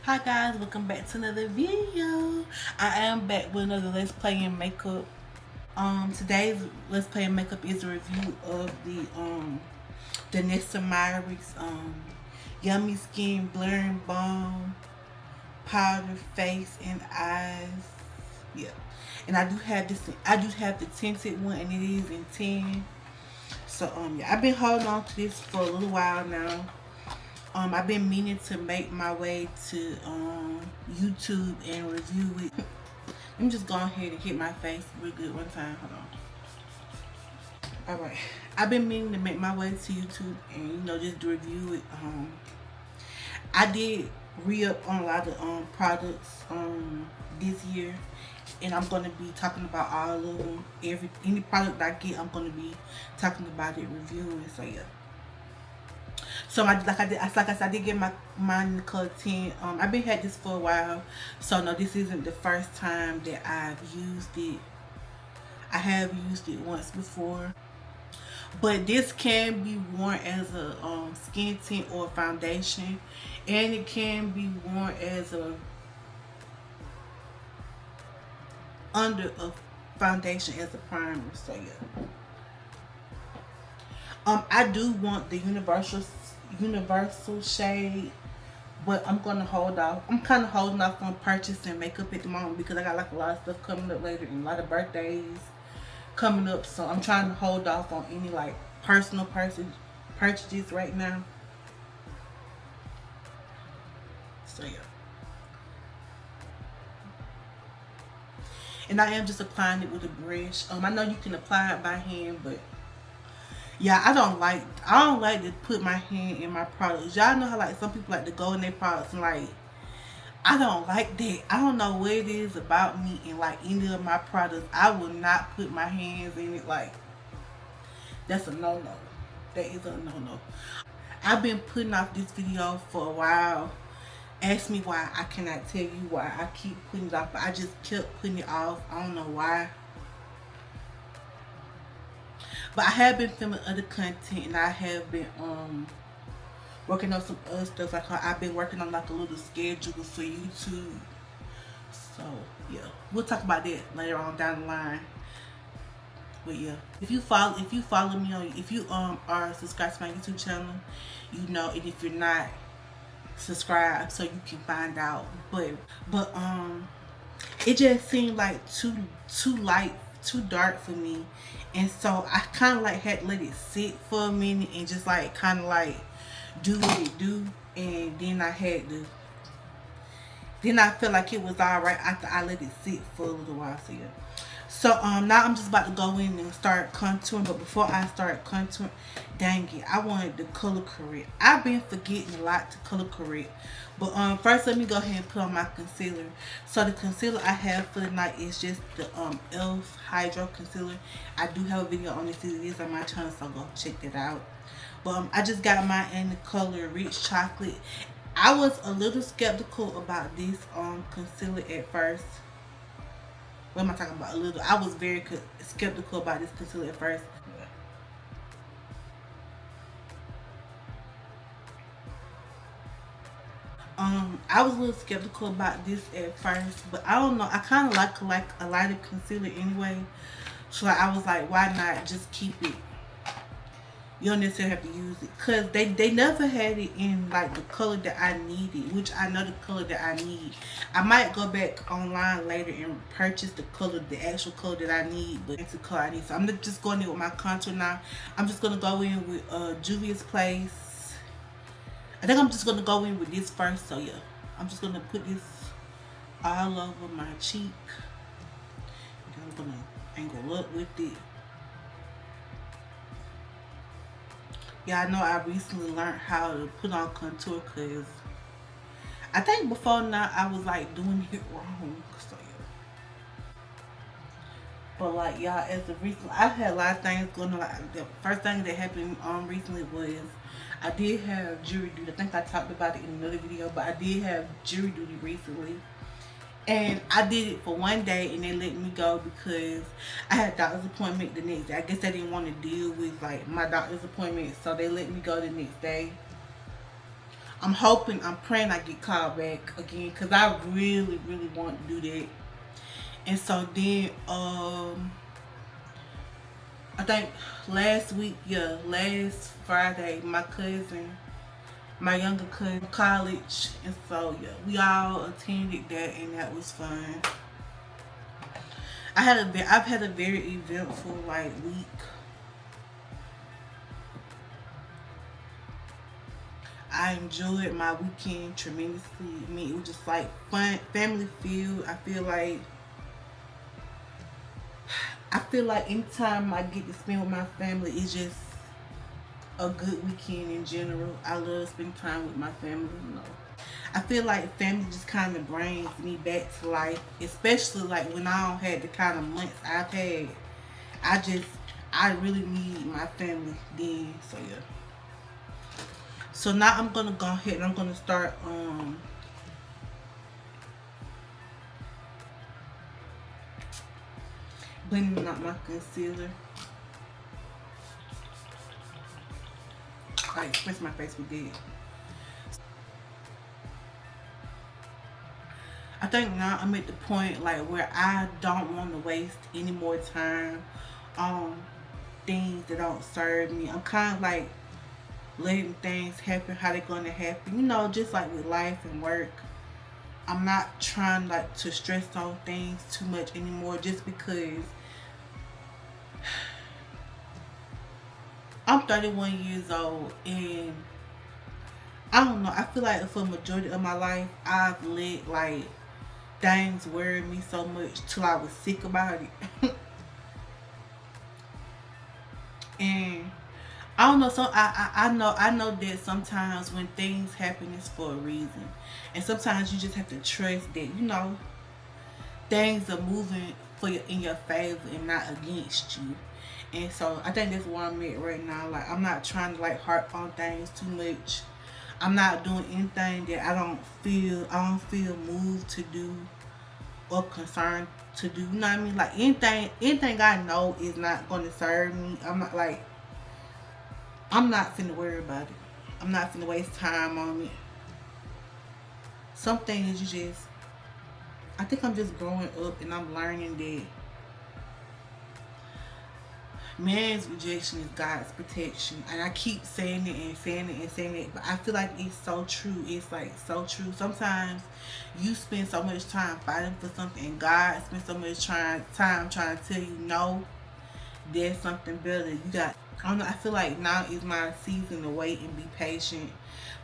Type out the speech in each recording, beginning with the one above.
Hi guys, welcome back to another video. I am back with another Let's Play in Makeup. Today's Let's Play in Makeup is a review of the danessa Myricks Yummy Skin Blurring Balm Powder Face and Eyes. Yeah. And I do have the tinted one, and it is in 10. So yeah, I've been holding on to this for a little while now. I've been meaning to make my way to YouTube and review it. Let me just go ahead and hit my face real good one time. Hold on. Alright. I've been meaning to make my way to YouTube and just review it. I did re-up on a lot of products this year, and I'm gonna be talking about all of them. Any product I get, I'm gonna be talking about it, reviewing. So yeah. So like I said, I did get mine in the color 10. I've been had this for a while, so no, this isn't the first time that I've used it. I have used it once before, but this can be worn as a skin tint or foundation, and it can be worn as a under a foundation as a primer. So yeah. I do want the universal shade, but I'm gonna hold off. I'm kind of holding off on purchasing makeup at the moment because I got like a lot of stuff coming up later and a lot of birthdays coming up, so I'm trying to hold off on any like personal purchases right now. So yeah. And I am just applying it with a brush. I know you can apply it by hand, but yeah, I don't like to put my hand in my products. Y'all know how like some people like to go in their products, and like I don't like that. I don't know what it is about me and like any of my products. I will not put my hands in it. Like, that's a no-no. That is a no-no. I've been putting off this video for a while. Ask me why. I cannot tell you why. I keep putting it off, but I just kept putting it off. I don't know why. But I have been filming other content, and I have been working on some other stuff. Like I've been working on like a little schedule for YouTube. So yeah, we'll talk about that later on down the line. But yeah, if you follow me on, if you are subscribed to my YouTube channel, you know, and if you're not, subscribe so you can find out. But it just seemed like too light, too dark for me, and so I kind of like had to let it sit for a minute and just like kind of like do what it do, and then I felt like it was all right after I let it sit for a little while. So yeah. So now I'm just about to go in and start contouring, but before I start contouring, dang it, I wanted to color correct. I've been forgetting a lot to color correct, but first let me go ahead and put on my concealer. So the concealer I have for the night is just the e.l.f. Hydro Concealer. I do have a video on this. It is on my channel, so go check that out. But I just got mine in the color Rich Chocolate. I was a little skeptical about this concealer at first. What am I talking about? A little. I was very skeptical about this concealer at first. I was a little skeptical about this at first, but I don't know. I kind of like a lighter concealer anyway, so I was like, why not just keep it? You don't necessarily have to use it, because they never had it in like the color that I needed, which I know the color that I need. I might go back online later and purchase the actual color that I need, but it's the color I need. So I'm just going in with my contour now. I'm just gonna go in with Juvia's Place. I think I'm just gonna go in with this first. So yeah, I'm just gonna put this all over my cheek. And I'm gonna angle up with it. Yeah, I know I recently learned how to put on contour, because I think before now I was like doing it wrong. So yeah. But like y'all, as of recently, I've had a lot of things going on. Like, the first thing that happened recently was I did have jury duty. I think I talked about it in another video, but I did have jury duty recently. And I did it for one day, and they let me go because I had a doctor's appointment the next day. I guess they didn't want to deal with like my doctor's appointment, so they let me go the next day. I'm praying I get called back again, because I really, really want to do that. And so then, I think last week, yeah, last Friday, my younger cousin, college, and so yeah, we all attended that, and that was fun. I've had a very eventful like week. I enjoyed my weekend tremendously. I mean, it was just like fun, family filled. I feel like anytime I get to spend with my family, it's just a good weekend in general. I love spending time with my family, you know. I feel like family just kind of brings me back to life, especially like when I don't had the kind of months I've had. I just, I really need my family then, so yeah. So now I'm gonna go ahead and I'm gonna start blending out my concealer. I express my face with it. I think now I'm at the point like where I don't want to waste any more time on things that don't serve me. I'm kind of like letting things happen how they're gonna happen. You know, just like with life and work. I'm not trying like to stress on things too much anymore, just because I'm 31 years old, and I don't know, I feel like for the majority of my life I've let like things worry me so much till I was sick about it. And I don't know, so I know that sometimes when things happen it's for a reason. And sometimes you just have to trust that, you know, things are moving for you in your favor and not against you. And so I think that's where I'm at right now. Like, I'm not trying to like harp on things too much. I'm not doing anything that I don't feel moved to do or concerned to do. You know what I mean? Like anything I know is not gonna serve me. I'm not finna worry about it. I'm not finna waste time on it. Some things you just, I think I'm just growing up and I'm learning that man's rejection is God's protection. And I keep saying it and saying it and saying it, but I feel like it's so true. It's like so true. Sometimes you spend so much time fighting for something, and God spends so much time trying to tell you no, there's something better. You got, I don't know, I feel like now is my season to wait and be patient.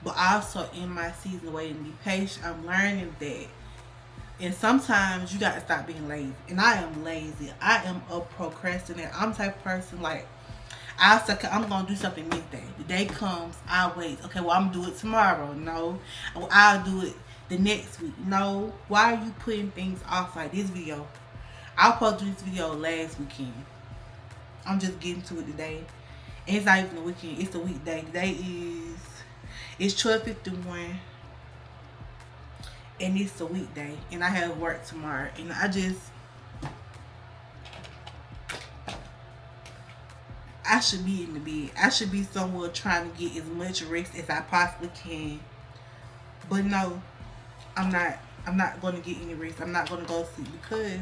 But also in my season to wait and be patient, I'm learning that. And sometimes you got to stop being lazy. And I am lazy. I am a procrastinator. I'm the type of person like, I'm going to do something this day. The day comes, I'll wait. Okay, well, I'm going to do it tomorrow. No. Well, I'll do it the next week. No. Why are you putting things off like this video? I posted this video last weekend. I'm just getting to it today. And it's not even the weekend. It's the weekday. Today it's 12:51. And it's a weekday. And I have work tomorrow. And I should be in the bed. I should be somewhere trying to get as much rest as I possibly can. But no, I'm not going to get any rest. I'm not going to go to sleep because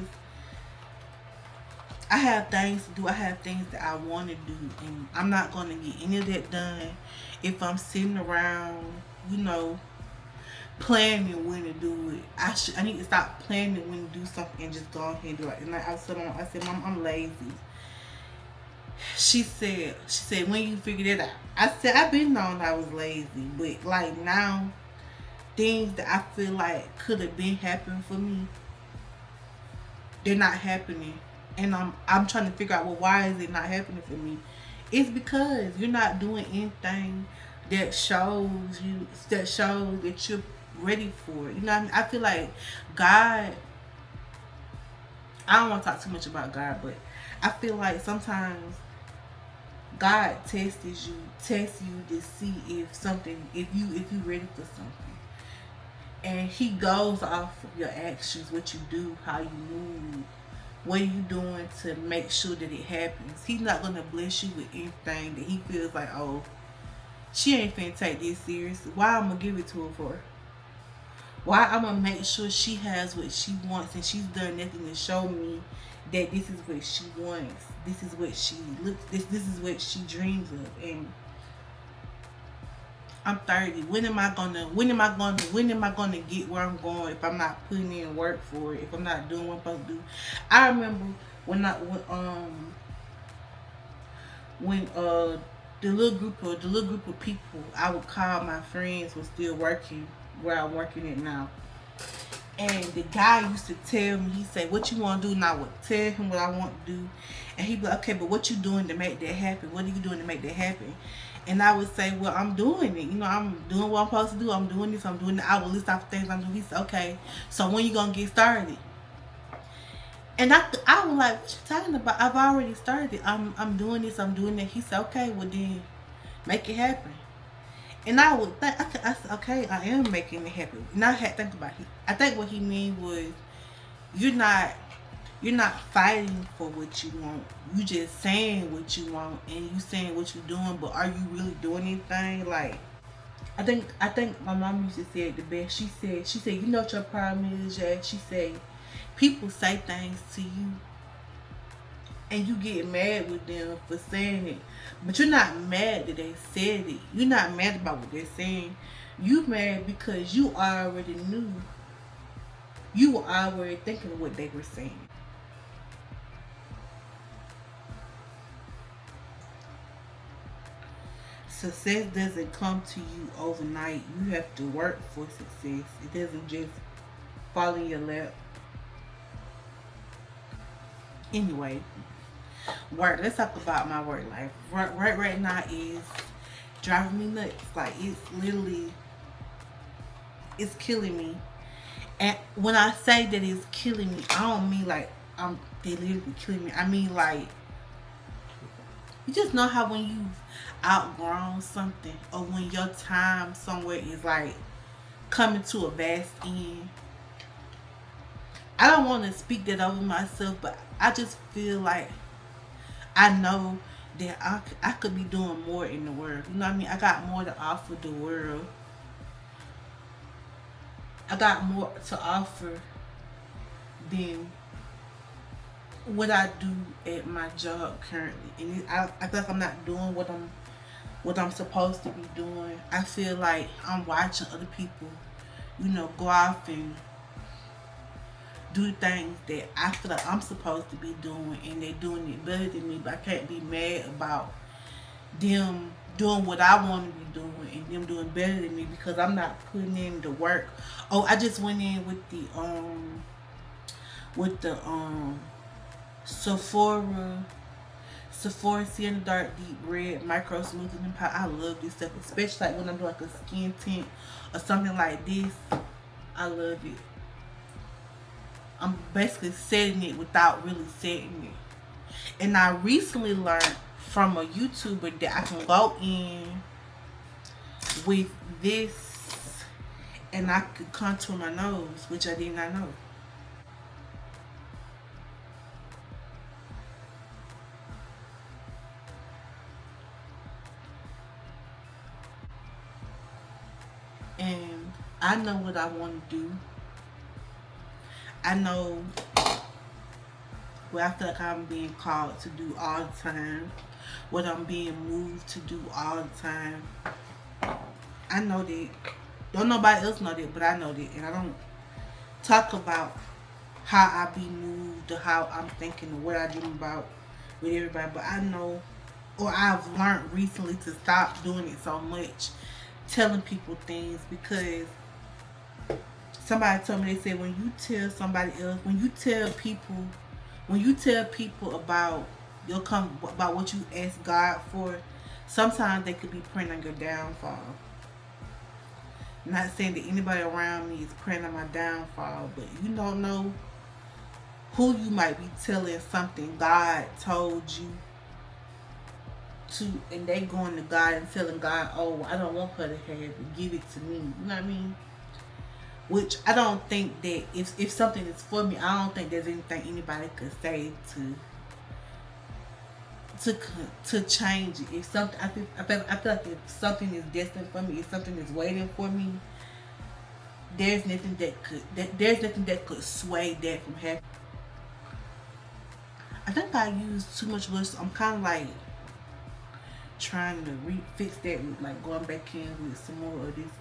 I have things to do. I have things that I want to do. And I'm not going to get any of that done if I'm sitting around, you know, planning when to do it. I need to stop planning when to do something and just go ahead and do it. And like I said, Mom, I'm lazy. She said, when you figure that out. I said, I've been knowing I was lazy, but like now, things that I feel like could have been happening for me, they're not happening. And I'm trying to figure out, well, why is it not happening for me? It's because you're not doing anything that shows that you're ready for it. You know what I mean? I feel like God, I don't want to talk too much about God, but I feel like sometimes God tests you to see if you ready for something. And he goes off of your actions, what you do, how you move, what are you doing to make sure that it happens. He's not going to bless you with anything that he feels like, oh, She ain't finna take this serious. Why I'm gonna give it to her for? Why I'm gonna make sure she has what she wants and she's done nothing to show me that this is what she wants. This is what she looks. This is what she dreams of. And I'm 30. When am I gonna get where I'm going if I'm not putting in work for it? If I'm not doing what I'm supposed to do? I remember when the little group of people I would call my friends was still working where I'm working at now. And the guy used to tell me, he said, "What you want to do?" And I would tell him what I want to do. And he'd be like, "Okay, but what you doing to make that happen? What are you doing to make that happen?" And I would say, "Well, I'm doing it. You know, I'm doing what I'm supposed to do. I'm doing this. I'm doing that." I would list off things I'm doing. He said, "Okay, so when you gonna get started?" And I was like, "What you talking about? I've already started. I'm doing this. I'm doing that." He said, "Okay, well then, make it happen." And I would think, I said, "Okay, I am making it happen." And I had to think about it. I think what he mean was, you're not fighting for what you want. You just saying what you want and you saying what you're doing, but are you really doing anything? Like, I think my mom used to say it the best. She said, "You know what your problem is, Jack?" She said, "People say things to you and you get mad with them for saying it, but you're not mad that they said it. You're not mad about what they're saying. You mad because you already knew. You were already thinking of what they were saying." Success doesn't come to you overnight. You have to work for success. It doesn't just fall in your lap. Anyway, work. Let's talk about my work life. Work right now is driving me nuts. Like, it's literally, it's killing me. And when I say that it's killing me, I don't mean like they literally killing me. I mean, like, you just know how when you've outgrown something, or when your time somewhere is like coming to a vast end. I don't want to speak that over myself, but I just feel like I know that I could be doing more in the world. You know what I mean? I got more to offer the world. I got more to offer than what I do at my job currently. And I feel like I'm not doing what I'm supposed to be doing. I feel like I'm watching other people, go off and do things that I feel like I'm supposed to be doing, and they're doing it better than me. But I can't be mad about them doing what I want to be doing and them doing better than me because I'm not putting in the work. Oh, I just went in with the Sephora Sienna Dark Deep Red Micro Smoothing and Powder. I love this stuff, especially like when I'm doing like a skin tint or something like this. I love it. I'm basically setting it without really setting it. And I recently learned from a YouTuber that I can go in with this and I could contour my nose, which I did not know. And I know what I want to do. I know what I feel like I'm being called to do all the time. What I'm being moved to do all the time. I know that. Don't nobody else know that, but I know that. And I don't talk about how I be moved or how I'm thinking or what I dream about with everybody. But I know, or I've learned recently to stop doing it so much. Telling people things, because somebody told me, they said, when you tell somebody else, when you tell people about about what you ask God for, sometimes they could be praying on your downfall. Not saying that anybody around me is praying on my downfall, but you don't know who you might be telling something God told you to, and they going to God and telling God, "Oh, I don't want her to have it. Give it to me." You know what I mean? Which I don't think that if something is for me, I don't think there's anything anybody could say to to change it. If something, I feel like if something is destined for me, if something is waiting for me, there's nothing that could sway that from happening. I think I used too much blush. So I'm kind of like trying to fix that with like going back in with some more of this.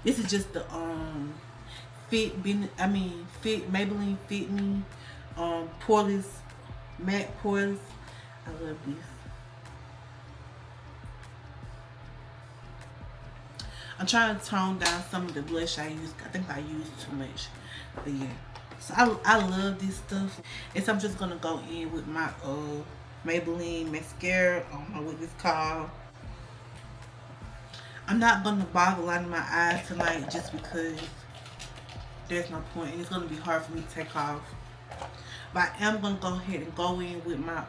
This is just the Fit Maybelline Fit Me poreless matte poreless. I love this. I'm trying to tone down some of the blush I use. I think I used too much, but yeah. So I love this stuff, and so I'm just gonna go in with my Maybelline mascara. I don't know what it's called. I'm not gonna bother lining my eyes tonight just because there's no point, and it's gonna be hard for me to take off. But I am gonna go ahead and go in with my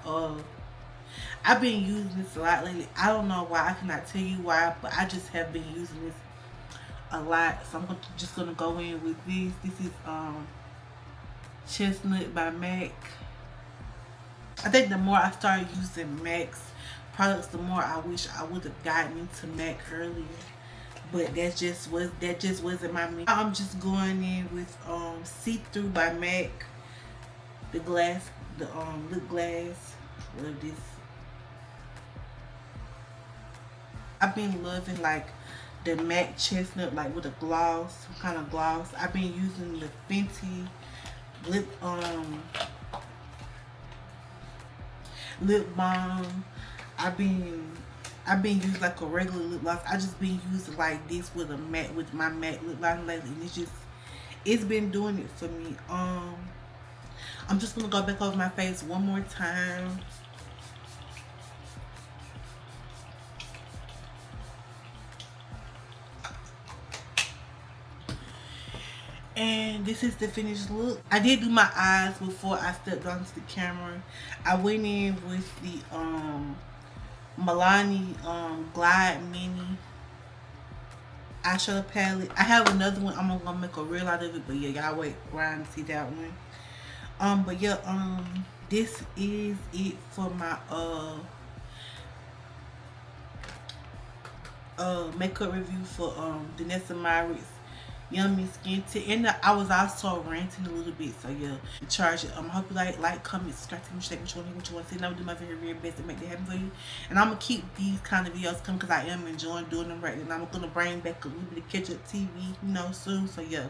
I've been using this a lot lately. I don't know why. I cannot tell you why, but I just have been using this a lot. So I'm just gonna go in with this. This is Chestnut by MAC. I think the more I started using MAC's products, the more I wish I would have gotten into MAC earlier. But that just wasn't my me. I'm just going in with See Through by MAC. The lip glass. Love this. I've been loving like the MAC chestnut, like with a gloss, some kind of gloss. I've been using the Fenty lip balm. I've been using like a regular lip gloss. I just been using like this with my matte lip balm lately, and it's been doing it for me. I'm just gonna go back over my face one more time. And this is the finished look. I did do my eyes before I stepped onto the camera. I went in with the Milani Glide Mini eyeshadow palette. I have another one. I'm gonna make a reel out of it, but yeah, y'all wait around to see that one. But yeah, this is it for my makeup review for Danessa Myricks Yummy Skin Tint. And I was also ranting a little bit, so yeah, charge it. Hope you like, comment, subscribe to me, share what you want to see. And I'm gonna do my very best to make that happen for you. And I'm gonna keep these kind of videos coming because I am enjoying doing them right now. And I'm gonna bring back a little bit of catch up TV, you know, soon. So yeah,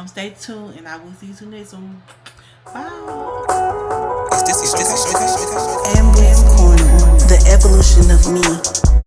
stay tuned, and I will see you soon next one. Bye. Ambrescorner, the evolution of me.